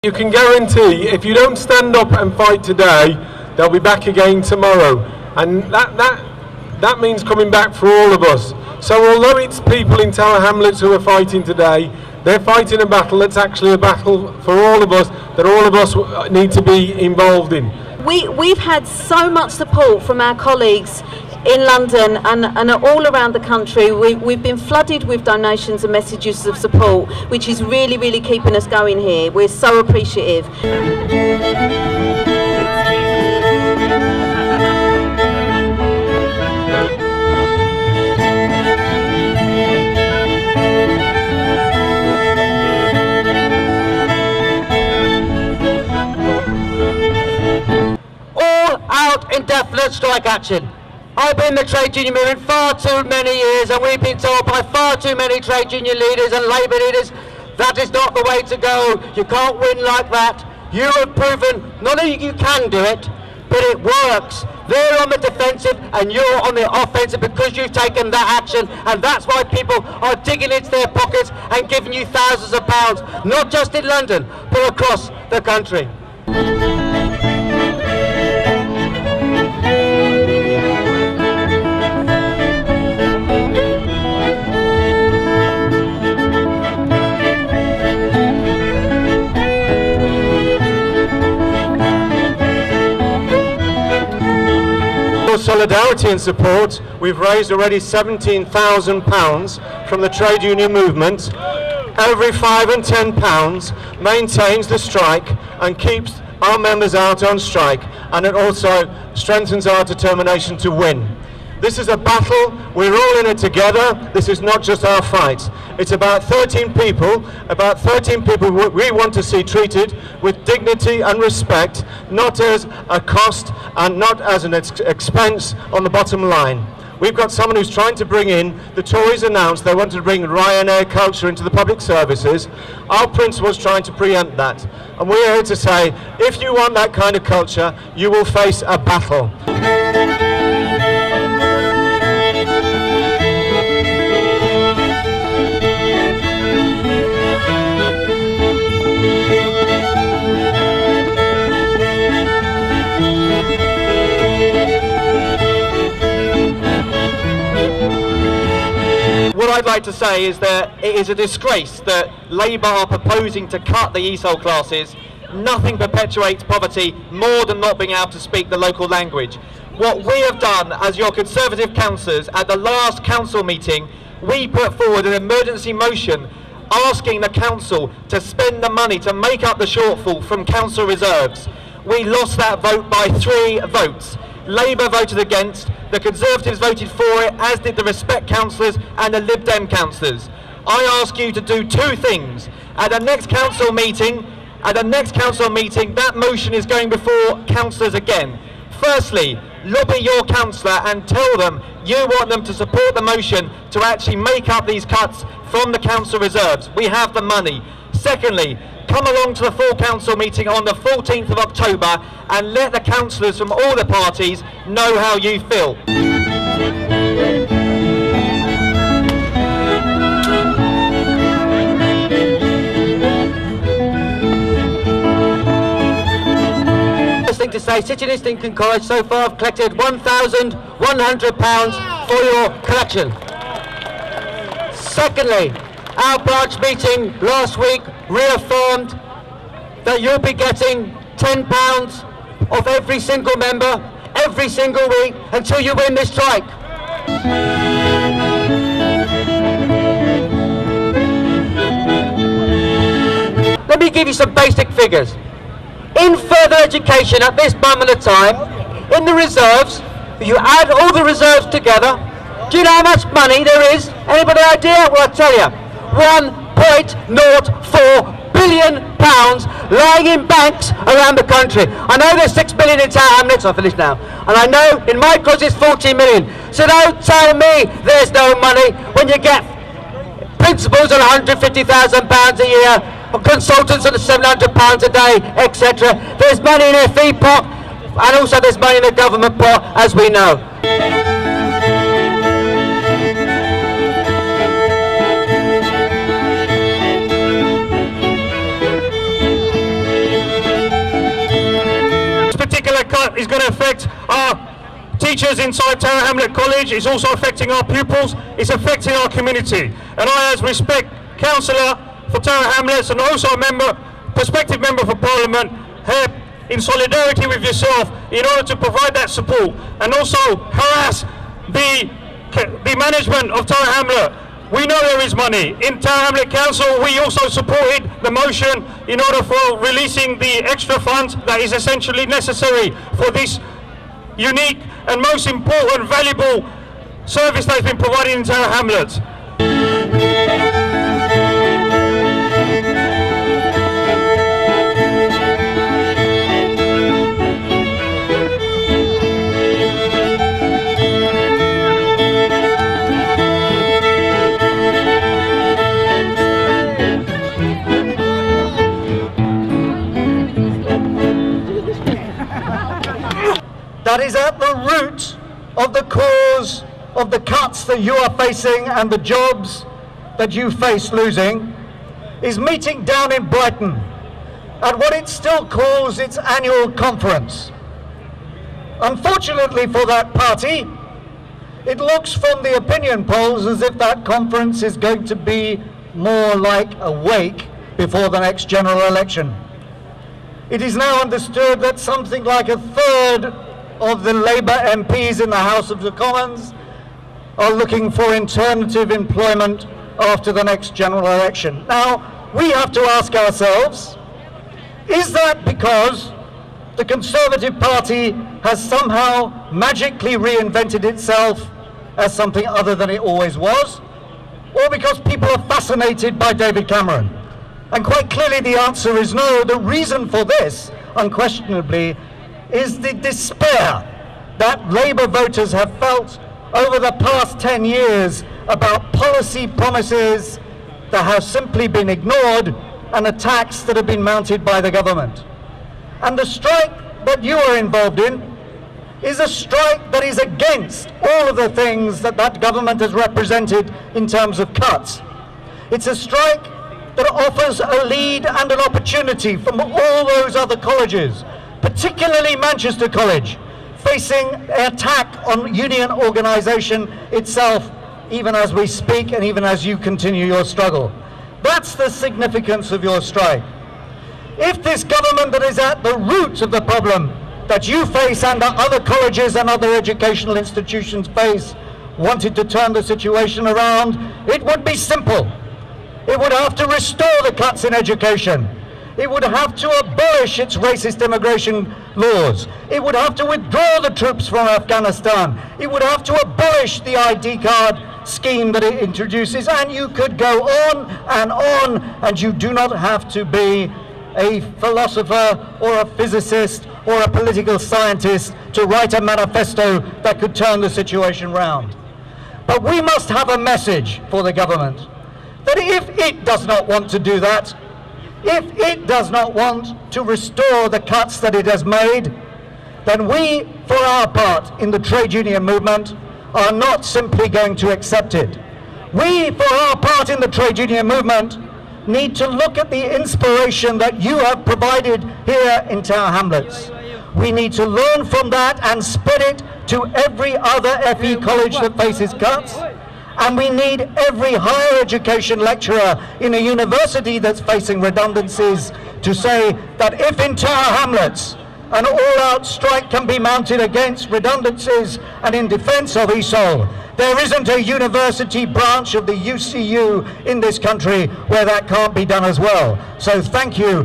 You can guarantee if you don't stand up and fight today, they'll be back again tomorrow, and that means coming back for all of us. So although it's people in Tower Hamlets who are fighting today, they're fighting a battle that's actually a battle for all of us, that all of us need to be involved in. We've had so much support from our colleagues in London and all around the country. We've been flooded with donations and messages of support, which is really keeping us going here. We're so appreciative. All out indefinite strike action. I've been in the trade union movement far too many years, and we've been told by far too many trade union leaders and labour leaders that is not the way to go. You can't win like that. You have proven not only you can do it, but it works. They're on the defensive and you're on the offensive because you've taken that action, and that's why people are digging into their pockets and giving you thousands of pounds, not just in London, but across the country. Solidarity and support, we've raised already £17,000 from the trade union movement. Every £5 and £10 maintains the strike and keeps our members out on strike, and it also strengthens our determination to win. This is a battle, we're all in it together. This is not just our fight. It's about 13 people we want to see treated with dignity and respect, not as a cost and not as an expense on the bottom line. We've got someone who's trying to bring in, the Tories announced they wanted to bring Ryanair culture into the public services. Our principal's trying to preempt that. And we're here to say, if you want that kind of culture, you will face a battle. What I'd like to say is that it is a disgrace that Labour are proposing to cut the ESOL classes. Nothing perpetuates poverty more than not being able to speak the local language. What we have done as your Conservative councillors at the last council meeting, we put forward an emergency motion asking the council to spend the money to make up the shortfall from council reserves. We lost that vote by 3 votes. Labour voted against, the Conservatives voted for it, as did the Respect councillors and the Lib Dem councillors. I ask you to do 2 things. At the next council meeting, that motion is going before councillors again. Firstly, lobby your councillor and tell them you want them to support the motion to actually make up these cuts from the council reserves. We have the money. Secondly, come along to the full council meeting on the 14th of October and let the councillors from all the parties know how you feel. First thing to say, City and Islington College so far have collected £1,100 for your collection. Secondly, our branch meeting last week reaffirmed that you'll be getting £10 off every single member every single week until you win this strike. Let me give you some basic figures. In further education at this moment of time, in the reserves, if you add all the reserves together, do you know how much money there is? Anybody idea? Well, I'll tell you. £1.04 billion lying in banks around the country. I know there's 6 million in Tower Hamlets, I'll finish now, and I know in my cause it's 14 million. So don't tell me there's no money when you get principals on £150,000 a year, or consultants on £700 a day, etc. There's money in their fee pot, and also there's money in the government pot, as we know. is going to affect our teachers inside Tower Hamlet College. It's also affecting our pupils. It's affecting our community. And I, as respect councillor for Tower Hamlets and also a prospective member for Parliament, here in solidarity with yourself in order to provide that support and also harass the management of Tower Hamlet. We know there is money. In Tower Hamlet Council, we also supported the motion in order for releasing the extra funds that is essentially necessary for this unique and most important, valuable service that has been provided in Tower Hamlets. That is at the root of the cause of the cuts that you are facing and the jobs that you face losing, is meeting down in Brighton at what it still calls its annual conference. Unfortunately for that party, it looks from the opinion polls as if that conference is going to be more like a wake before the next general election. It is now understood that something like a third of the Labour MPs in the House of the Commons are looking for alternative employment after the next general election. Now, we have to ask ourselves, is that because the Conservative Party has somehow magically reinvented itself as something other than it always was? Or because people are fascinated by David Cameron? And quite clearly the answer is no. The reason for this, unquestionably, is the despair that Labour voters have felt over the past 10 years about policy promises that have simply been ignored and attacks that have been mounted by the government. And the strike that you are involved in is a strike that is against all of the things that that government has represented in terms of cuts. It's a strike that offers a lead and an opportunity from all those other colleges, particularly Manchester College, facing an attack on union organisation itself, even as we speak and even as you continue your struggle. That's the significance of your strike. If this government that is at the root of the problem that you face and that other colleges and other educational institutions face wanted to turn the situation around, it would be simple. It would have to restore the cuts in education. It would have to abolish its racist immigration laws. It would have to withdraw the troops from Afghanistan. It would have to abolish the ID card scheme that it introduces. And you could go on, and you do not have to be a philosopher or a physicist or a political scientist to write a manifesto that could turn the situation round. But we must have a message for the government that if it does not want to do that, if it does not want to restore the cuts that it has made, then we, for our part in the trade union movement, are not simply going to accept it. We, for our part in the trade union movement, need to look at the inspiration that you have provided here in Tower Hamlets. We need to learn from that and spread it to every other FE college that faces cuts. And we need every higher education lecturer in a university that's facing redundancies to say that if in Tower Hamlets an all-out strike can be mounted against redundancies and in defence of ESOL, there isn't a university branch of the UCU in this country where that can't be done as well. So thank you.